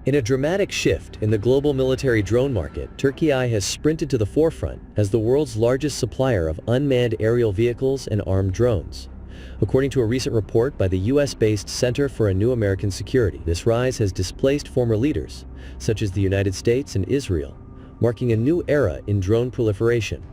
In a dramatic shift in the global military drone market, Türkiye has sprinted to the forefront as the world's largest supplier of unmanned aerial vehicles and armed drones. According to a recent report by the US-based Center for a New American Security, this rise has displaced former leaders, such as the United States and Israel, marking a new era in drone proliferation.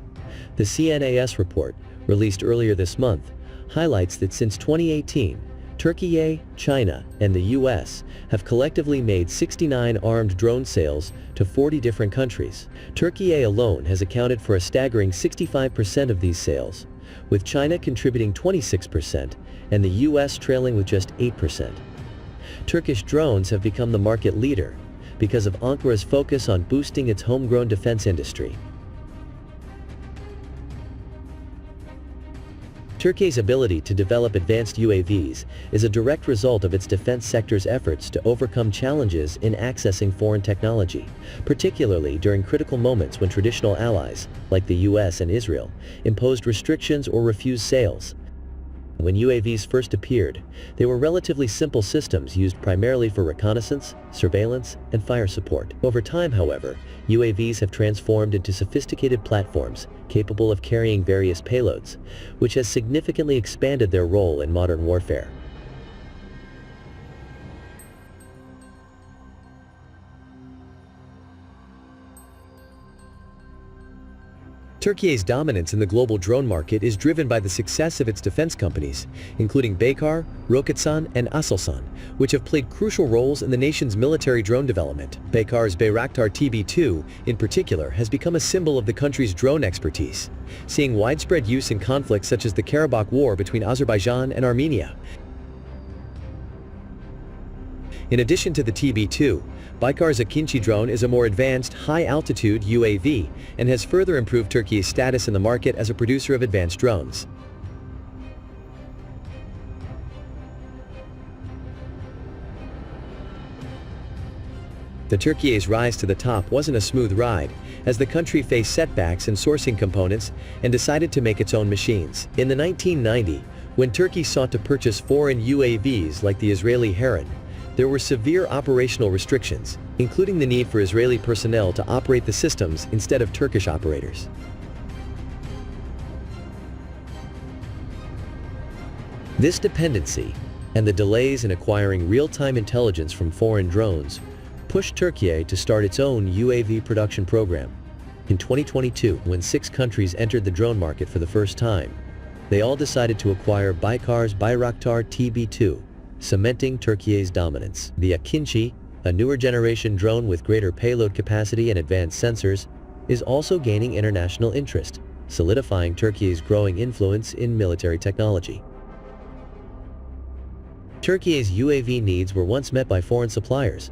The CNAS report, released earlier this month, highlights that since 2018, Türkiye, China, and the US have collectively made 69 armed drone sales to 40 different countries. Türkiye alone has accounted for a staggering 65% of these sales, with China contributing 26% and the US trailing with just 8%. Turkish drones have become the market leader because of Ankara's focus on boosting its homegrown defense industry. Turkey's ability to develop advanced UAVs is a direct result of its defense sector's efforts to overcome challenges in accessing foreign technology, particularly during critical moments when traditional allies, like the US and Israel, imposed restrictions or refused sales. When UAVs first appeared, they were relatively simple systems used primarily for reconnaissance, surveillance, and fire support. Over time, however, UAVs have transformed into sophisticated platforms capable of carrying various payloads, which has significantly expanded their role in modern warfare. Turkiye's dominance in the global drone market is driven by the success of its defense companies, including Baykar, Roketsan, and Aselsan, which have played crucial roles in the nation's military drone development. Baykar's Bayraktar TB2, in particular, has become a symbol of the country's drone expertise, seeing widespread use in conflicts such as the Karabakh War between Azerbaijan and Armenia. In addition to the TB2, Baykar's Akinci drone is a more advanced, high-altitude UAV and has further improved Turkey's status in the market as a producer of advanced drones. The Turkiye's rise to the top wasn't a smooth ride, as the country faced setbacks in sourcing components and decided to make its own machines. In the 1990s, when Turkey sought to purchase foreign UAVs like the Israeli Heron, there were severe operational restrictions, including the need for Israeli personnel to operate the systems instead of Turkish operators. This dependency and the delays in acquiring real-time intelligence from foreign drones pushed Türkiye to start its own UAV production program. In 2022, when 6 countries entered the drone market for the first time, they all decided to acquire Baykar's Bayraktar TB2, cementing Türkiye's dominance. The Akinci, a newer generation drone with greater payload capacity and advanced sensors, is also gaining international interest, solidifying Türkiye's growing influence in military technology. Türkiye's UAV needs were once met by foreign suppliers.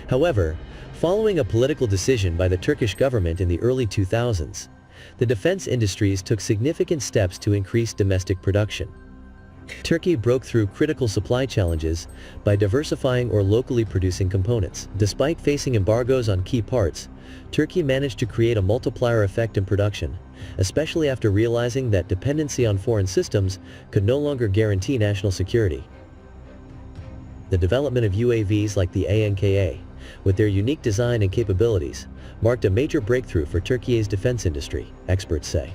However, following a political decision by the Turkish government in the early 2000s, the defense industries took significant steps to increase domestic production. Turkey broke through critical supply challenges by diversifying or locally producing components. Despite facing embargoes on key parts, Turkey managed to create a multiplier effect in production, especially after realizing that dependency on foreign systems could no longer guarantee national security. The development of UAVs like the Ankara, with their unique design and capabilities, marked a major breakthrough for Turkey's defense industry, experts say.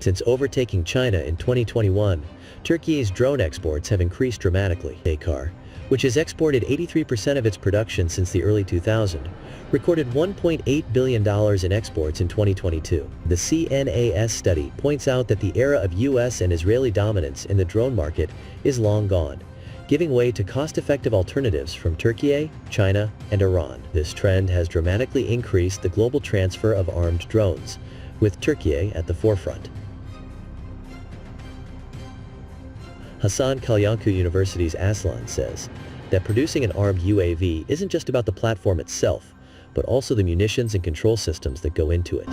Since overtaking China in 2021, Turkey's drone exports have increased dramatically. Baykar, which has exported 83% of its production since the early 2000s, recorded $1.8 billion in exports in 2022. The CNAS study points out that the era of US and Israeli dominance in the drone market is long gone, giving way to cost-effective alternatives from Türkiye, China, and Iran. This trend has dramatically increased the global transfer of armed drones, with Türkiye at the forefront. Hasan Kalyanku University's Aslan says that producing an armed UAV isn't just about the platform itself, but also the munitions and control systems that go into it.